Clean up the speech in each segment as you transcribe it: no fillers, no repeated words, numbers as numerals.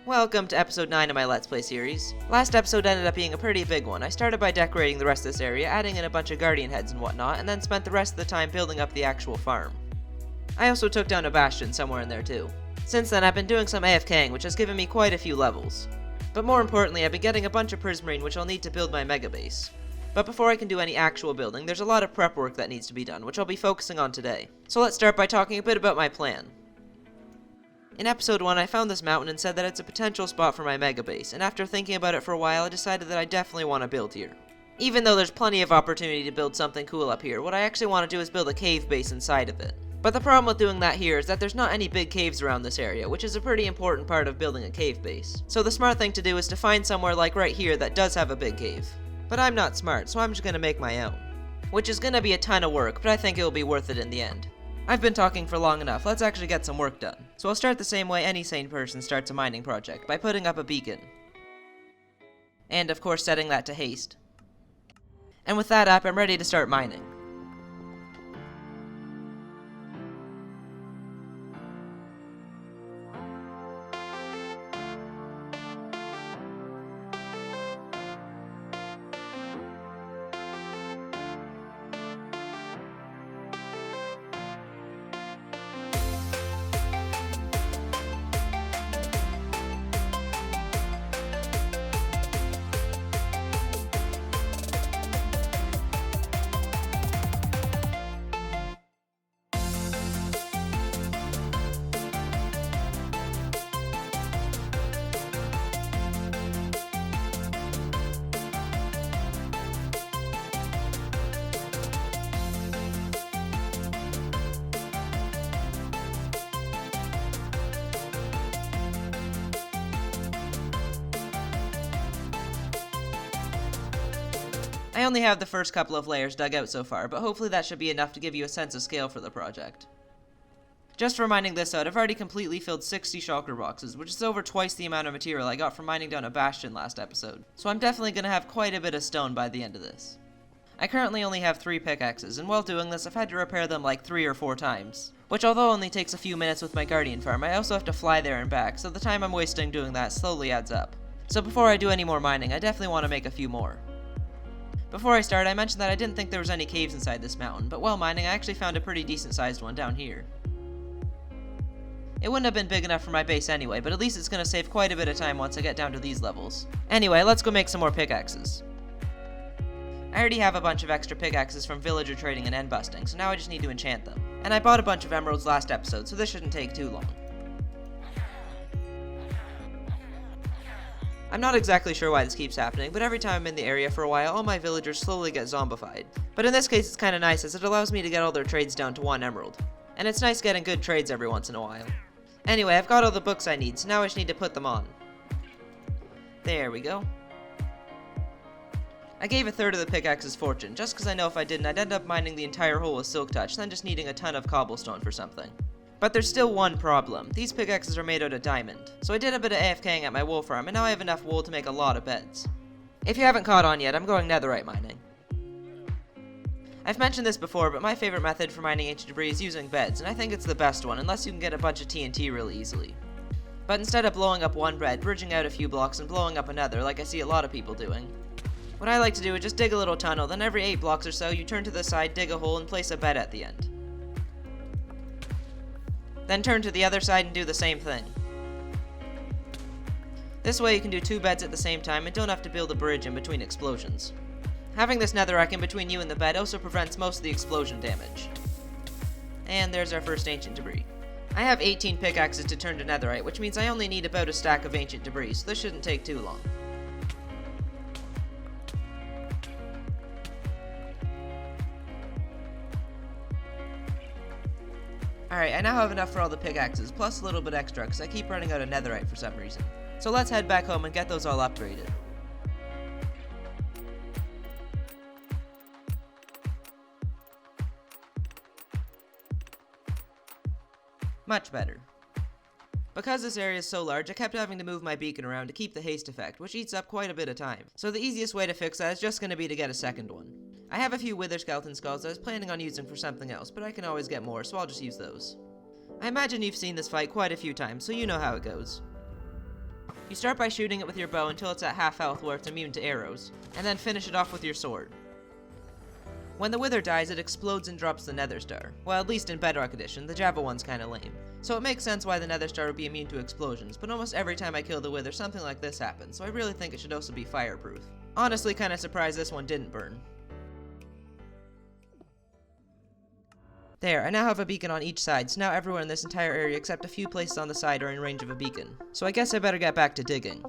Welcome to episode 9 of my Let's Play series. Last episode ended up being a pretty big one. I started by decorating the rest of this area, adding in a bunch of guardian heads and whatnot, and then spent the rest of the time building up the actual farm. I also took down a bastion somewhere in there too. Since then I've been doing some AFKing, which has given me quite a few levels. But more importantly, I've been getting a bunch of prismarine which I'll need to build my megabase. But before I can do any actual building, there's a lot of prep work that needs to be done, which I'll be focusing on today. So let's start by talking a bit about my plan. In episode 1, I found this mountain and said that it's a potential spot for my megabase, and after thinking about it for a while, I decided that I definitely want to build here. Even though there's plenty of opportunity to build something cool up here, what I actually want to do is build a cave base inside of it. But the problem with doing that here is that there's not any big caves around this area, which is a pretty important part of building a cave base. So the smart thing to do is to find somewhere like right here that does have a big cave. But I'm not smart, so I'm just gonna make my own. Which is gonna be a ton of work, but I think it'll be worth it in the end. I've been talking for long enough, let's actually get some work done. So I'll start the same way any sane person starts a mining project, by putting up a beacon. And of course setting that to haste. And with that up, I'm ready to start mining. I only have the first couple of layers dug out so far, but hopefully that should be enough to give you a sense of scale for the project. Just for mining this out, I've already completely filled 60 shulker boxes, which is over twice the amount of material I got from mining down a bastion last episode, so I'm definitely going to have quite a bit of stone by the end of this. I currently only have 3 pickaxes, and while doing this I've had to repair them like 3 or 4 times, which although only takes a few minutes with my guardian farm, I also have to fly there and back, so the time I'm wasting doing that slowly adds up. So before I do any more mining, I definitely want to make a few more. Before I start, I mentioned that I didn't think there was any caves inside this mountain, but while mining I actually found a pretty decent sized one down here. It wouldn't have been big enough for my base anyway, but at least it's going to save quite a bit of time once I get down to these levels. Anyway, let's go make some more pickaxes. I already have a bunch of extra pickaxes from villager trading and end busting, so now I just need to enchant them. And I bought a bunch of emeralds last episode, so this shouldn't take too long. I'm not exactly sure why this keeps happening, but every time I'm in the area for a while, all my villagers slowly get zombified. But in this case it's kinda nice as it allows me to get all their trades down to 1 emerald. And it's nice getting good trades every once in a while. Anyway, I've got all the books I need, so now I just need to put them on. There we go. I gave a third of the pickaxe's fortune, just because I know if I didn't I'd end up mining the entire hole with silk touch, then just needing a ton of cobblestone for something. But there's still one problem. These pickaxes are made out of diamond. So I did a bit of AFKing at my wool farm, and now I have enough wool to make a lot of beds. If you haven't caught on yet, I'm going netherite mining. I've mentioned this before, but my favorite method for mining ancient debris is using beds, and I think it's the best one, unless you can get a bunch of TNT really easily. But instead of blowing up one bed, bridging out a few blocks and blowing up another, like I see a lot of people doing, what I like to do is just dig a little tunnel, then every 8 blocks or so, you turn to the side, dig a hole, and place a bed at the end. Then turn to the other side and do the same thing. This way you can do 2 beds at the same time and don't have to build a bridge in between explosions. Having this netherrack in between you and the bed also prevents most of the explosion damage. And there's our first ancient debris. I have 18 pickaxes to turn to netherite, which means I only need about a stack of ancient debris, so this shouldn't take too long. Alright, I now have enough for all the pickaxes, plus a little bit extra, because I keep running out of netherite for some reason. So let's head back home and get those all upgraded. Much better. Because this area is so large, I kept having to move my beacon around to keep the haste effect, which eats up quite a bit of time. So the easiest way to fix that is just going to be to get a second one. I have a few wither skeleton skulls I was planning on using for something else, but I can always get more, so I'll just use those. I imagine you've seen this fight quite a few times, so you know how it goes. You start by shooting it with your bow until it's at half health where it's immune to arrows, and then finish it off with your sword. When the wither dies, it explodes and drops the nether star. Well, at least in Bedrock Edition, the Java one's kinda lame. So it makes sense why the nether star would be immune to explosions, but almost every time I kill the wither something like this happens, so I really think it should also be fireproof. Honestly, kinda surprised this one didn't burn. There, I now have a beacon on each side, so now everyone in this entire area except a few places on the side are in range of a beacon. So I guess I better get back to digging.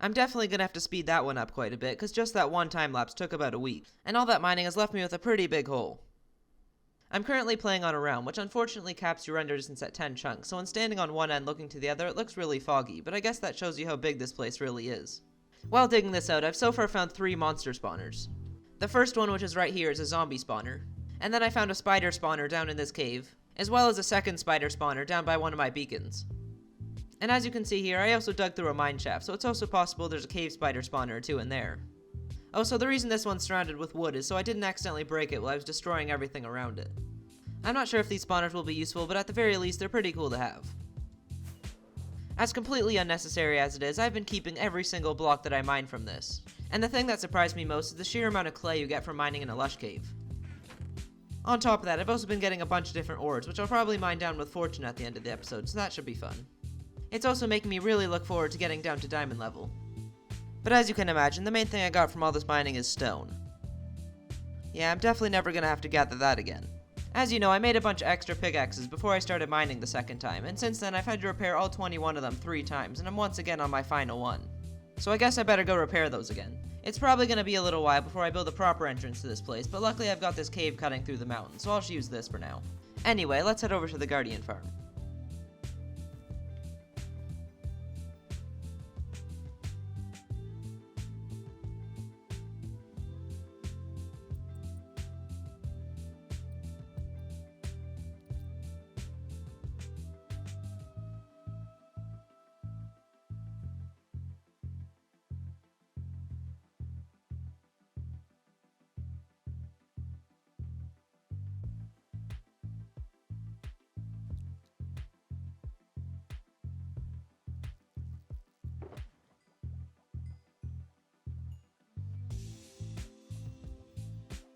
I'm definitely gonna have to speed that one up quite a bit, cause just that one time lapse took about a week, and all that mining has left me with a pretty big hole. I'm currently playing on a realm, which unfortunately caps your render distance at 10 chunks, so when standing on one end looking to the other, it looks really foggy, but I guess that shows you how big this place really is. While digging this out, I've so far found 3 monster spawners. The first one, which is right here, is a zombie spawner, and then I found a spider spawner down in this cave, as well as a second spider spawner down by one of my beacons. And as you can see here, I also dug through a mine shaft, so it's also possible there's a cave spider spawner or 2 in there. Oh, so the reason this one's surrounded with wood is so I didn't accidentally break it while I was destroying everything around it. I'm not sure if these spawners will be useful, but at the very least, they're pretty cool to have. As completely unnecessary as it is, I've been keeping every single block that I mine from this. And the thing that surprised me most is the sheer amount of clay you get from mining in a lush cave. On top of that, I've also been getting a bunch of different ores, which I'll probably mine down with fortune at the end of the episode, so that should be fun. It's also making me really look forward to getting down to diamond level. But as you can imagine, the main thing I got from all this mining is stone. Yeah, I'm definitely never gonna have to gather that again. As you know, I made a bunch of extra pickaxes before I started mining the second time, and since then I've had to repair all 21 of them 3 times, and I'm once again on my final one. So I guess I better go repair those again. It's probably gonna be a little while before I build a proper entrance to this place, but luckily I've got this cave cutting through the mountain, so I'll just use this for now. Anyway, let's head over to the Guardian farm.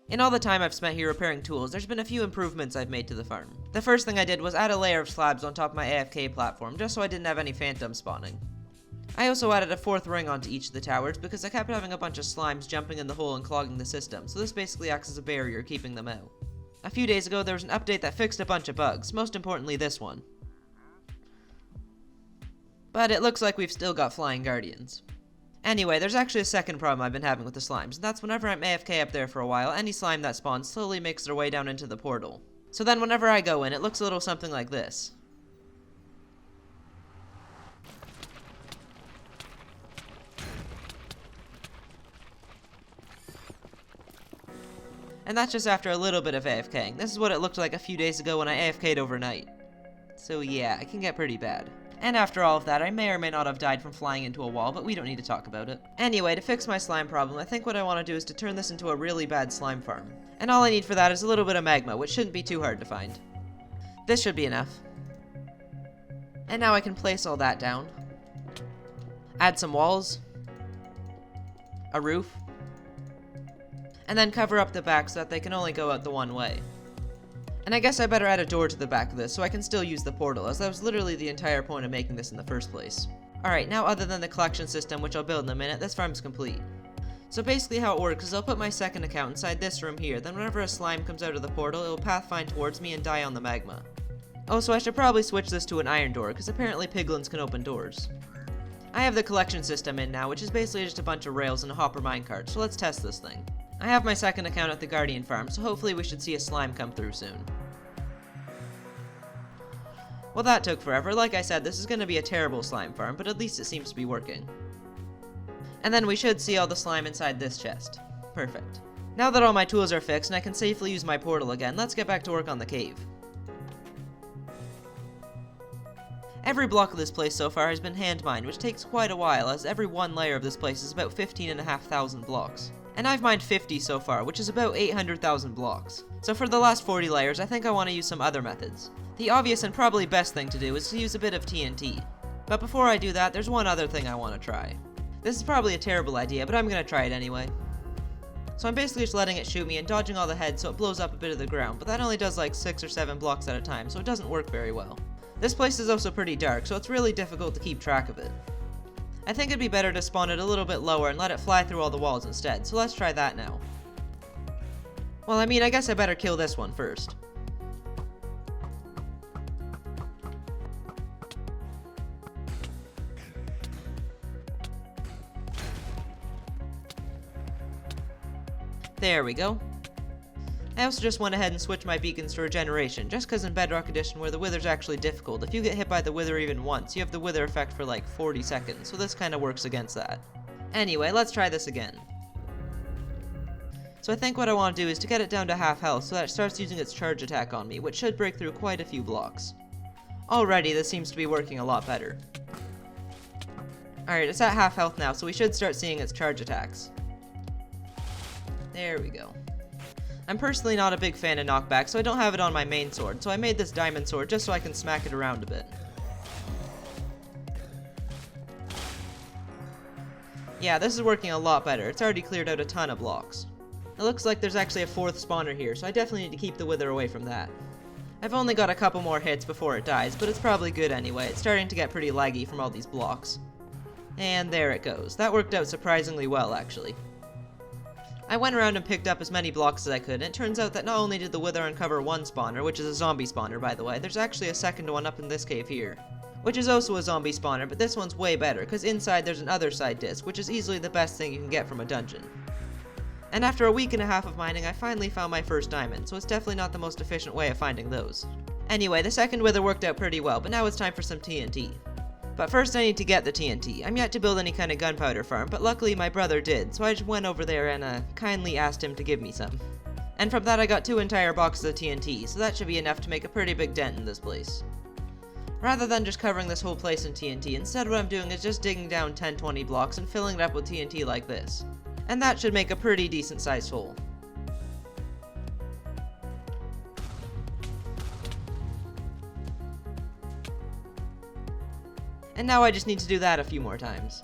In all the time I've spent here repairing tools, there's been a few improvements I've made to the farm. The first thing I did was add a layer of slabs on top of my AFK platform, just so I didn't have any phantoms spawning. I also added a 4th ring onto each of the towers because I kept having a bunch of slimes jumping in the hole and clogging the system, so this basically acts as a barrier keeping them out. A few days ago there was an update that fixed a bunch of bugs, most importantly this one. But it looks like we've still got flying guardians. Anyway, there's actually a second problem I've been having with the slimes, and that's whenever I'm AFK up there for a while, any slime that spawns slowly makes their way down into the portal. So then whenever I go in, it looks a little something like this. And that's just after a little bit of AFKing. This is what it looked like a few days ago when I AFK'd overnight. So yeah, it can get pretty bad. And after all of that, I may or may not have died from flying into a wall, but we don't need to talk about it. Anyway, to fix my slime problem, I think what I want to do is to turn this into a really bad slime farm. And all I need for that is a little bit of magma, which shouldn't be too hard to find. This should be enough. And now I can place all that down. Add some walls. A roof. And then cover up the back so that they can only go out the one way. And I guess I better add a door to the back of this so I can still use the portal, as that was literally the entire point of making this in the first place. Alright, now other than the collection system, which I'll build in a minute, this farm's complete. So basically how it works is I'll put my second account inside this room here, then whenever a slime comes out of the portal, it will pathfind towards me and die on the magma. Oh, so I should probably switch this to an iron door, because apparently piglins can open doors. I have the collection system in now, which is basically just a bunch of rails and a hopper minecart, so let's test this thing. I have my second account at the Guardian farm, so hopefully we should see a slime come through soon. Well, that took forever. Like I said, this is going to be a terrible slime farm, but at least it seems to be working. And then we should see all the slime inside this chest. Perfect. Now that all my tools are fixed and I can safely use my portal again, let's get back to work on the cave. Every block of this place so far has been hand mined, which takes quite a while, as every one layer of this place is about 15,500 blocks. And I've mined 50 so far, which is about 800,000 blocks. So for the last 40 layers, I think I want to use some other methods. The obvious and probably best thing to do is to use a bit of TNT. But before I do that, there's one other thing I want to try. This is probably a terrible idea, but I'm going to try it anyway. So I'm basically just letting it shoot me and dodging all the heads so it blows up a bit of the ground, but that only does like 6 or 7 blocks at a time, so it doesn't work very well. This place is also pretty dark, so it's really difficult to keep track of it. I think it'd be better to spawn it a little bit lower and let it fly through all the walls instead, so let's try that now. Well, I mean, I guess I better kill this one first. There we go. I also just went ahead and switched my beacons to regeneration, just because in Bedrock Edition, where the wither's actually difficult, if you get hit by the wither even once, you have the wither effect for like 40 seconds, so this kinda works against that. Anyway, let's try this again. So I think what I want to do is to get it down to half health so that it starts using its charge attack on me, which should break through quite a few blocks. Already, this seems to be working a lot better. Alright, it's at half health now, so we should start seeing its charge attacks. There we go. I'm personally not a big fan of knockback, so I don't have it on my main sword, so I made this diamond sword just so I can smack it around a bit. Yeah, this is working a lot better. It's already cleared out a ton of blocks. It looks like there's actually a 4th spawner here, so I definitely need to keep the wither away from that. I've only got a couple more hits before it dies, but it's probably good anyway. It's starting to get pretty laggy from all these blocks. And there it goes. That worked out surprisingly well, actually. I went around and picked up as many blocks as I could, and it turns out that not only did the wither uncover one spawner, which is a zombie spawner by the way, there's actually a second one up in this cave here, which is also a zombie spawner, but this one's way better, because inside there's an other side disc, which is easily the best thing you can get from a dungeon. And after a week and a half of mining, I finally found my first diamond, so it's definitely not the most efficient way of finding those. Anyway, the second wither worked out pretty well, but now it's time for some TNT. But first I need to get the TNT. I'm yet to build any kind of gunpowder farm, but luckily my brother did, so I just went over there and kindly asked him to give me some. And from that I got 2 entire boxes of TNT, so that should be enough to make a pretty big dent in this place. Rather than just covering this whole place in TNT, instead what I'm doing is just digging down 10-20 blocks and filling it up with TNT like this. And that should make a pretty decent sized hole. And now I just need to do that a few more times.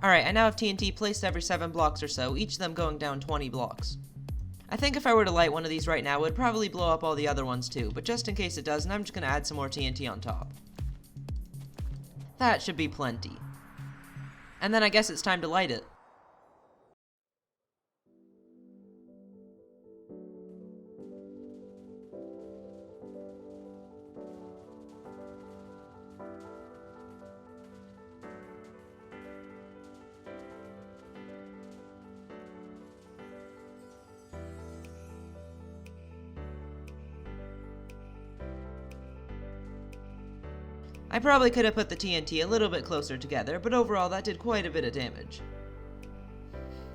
Alright, I now have TNT placed every 7 blocks or so, each of them going down 20 blocks. I think if I were to light one of these right now, it would probably blow up all the other ones too, but just in case it doesn't, I'm just going to add some more TNT on top. That should be plenty. And then I guess it's time to light it. I probably could have put the TNT a little bit closer together, but overall that did quite a bit of damage.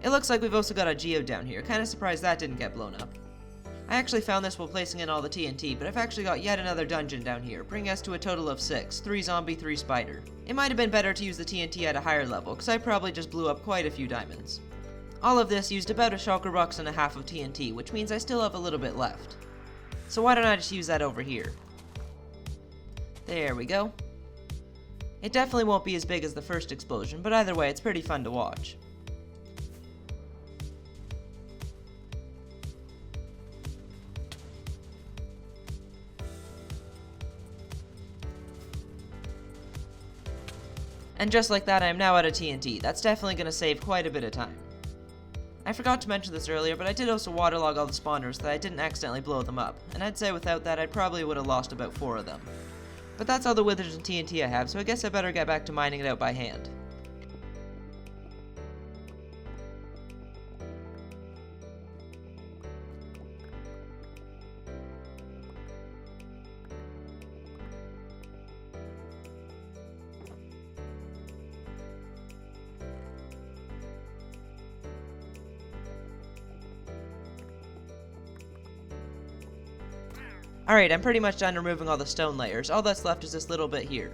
It looks like we've also got a geode down here, kinda surprised that didn't get blown up. I actually found this while placing in all the TNT, but I've actually got yet another dungeon down here, bringing us to a total of 6, 3 zombie, 3 spider. It might have been better to use the TNT at a higher level, cause I probably just blew up quite a few diamonds. All of this used about a shulker box and a half of TNT, which means I still have a little bit left. So why don't I just use that over here? There we go. It definitely won't be as big as the first explosion, but either way, it's pretty fun to watch. And just like that, I am now out of TNT. That's definitely going to save quite a bit of time. I forgot to mention this earlier, but I did also waterlog all the spawners so that I didn't accidentally blow them up, and I'd say without that I probably would have lost about 4 of them. But that's all the withers and TNT I have, so I guess I better get back to mining it out by hand. Alright, I'm pretty much done removing all the stone layers. All that's left is this little bit here.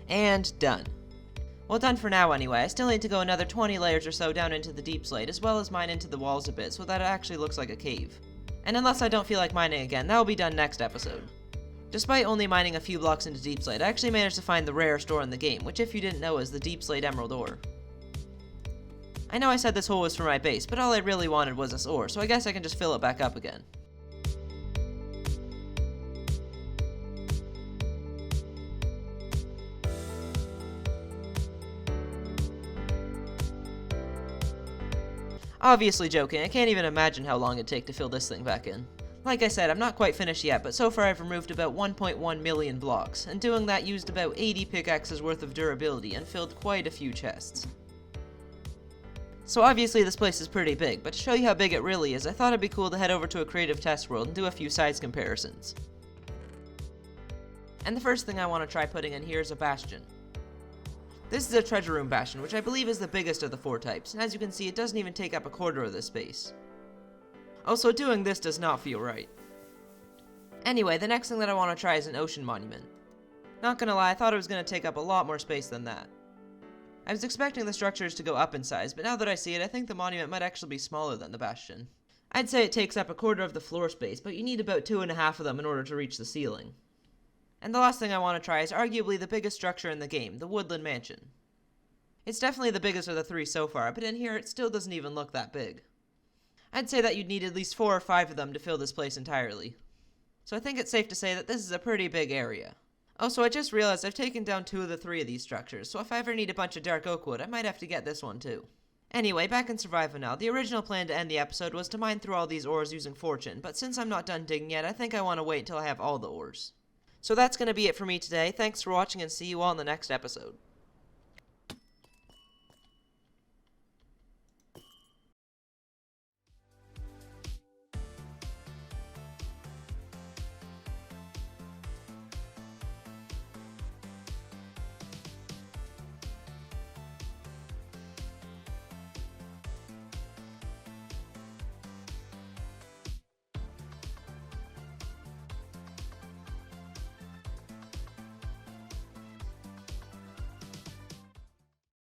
And done. Well, done for now anyway. I still need to go another 20 layers or so down into the deep slate, as well as mine into the walls a bit, so that it actually looks like a cave. And unless I don't feel like mining again, that will be done next episode. Despite only mining a few blocks into deep slate, I actually managed to find the rarest ore in the game, which if you didn't know is the deep slate emerald ore. I know I said this hole was for my base, but all I really wanted was this ore, so I guess I can just fill it back up again. Obviously joking, I can't even imagine how long it'd take to fill this thing back in. Like I said, I'm not quite finished yet, but so far I've removed about 1.1 million blocks, and doing that used about 80 pickaxes worth of durability and filled quite a few chests. So obviously this place is pretty big, but to show you how big it really is, I thought it'd be cool to head over to a creative test world and do a few size comparisons. And the first thing I want to try putting in here is a bastion. This is a treasure room bastion, which I believe is the biggest of the 4 types, and as you can see it doesn't even take up a quarter of this space. Also, doing this does not feel right. Anyway, the next thing that I want to try is an ocean monument. Not gonna lie, I thought it was gonna take up a lot more space than that. I was expecting the structures to go up in size, but now that I see it, I think the monument might actually be smaller than the bastion. I'd say it takes up a quarter of the floor space, but you need about 2.5 of them in order to reach the ceiling. And the last thing I want to try is arguably the biggest structure in the game, the woodland mansion. It's definitely the biggest of the 3 so far, but in here it still doesn't even look that big. I'd say that you'd need at least 4 or 5 of them to fill this place entirely. So I think it's safe to say that this is a pretty big area. Also, I just realized I've taken down 2 of the 3 of these structures, so if I ever need a bunch of dark oak wood, I might have to get this one too. Anyway, back in Survival now, the original plan to end the episode was to mine through all these ores using fortune, but since I'm not done digging yet, I think I want to wait until I have all the ores. So that's going to be it for me today. Thanks for watching and see you all in the next episode.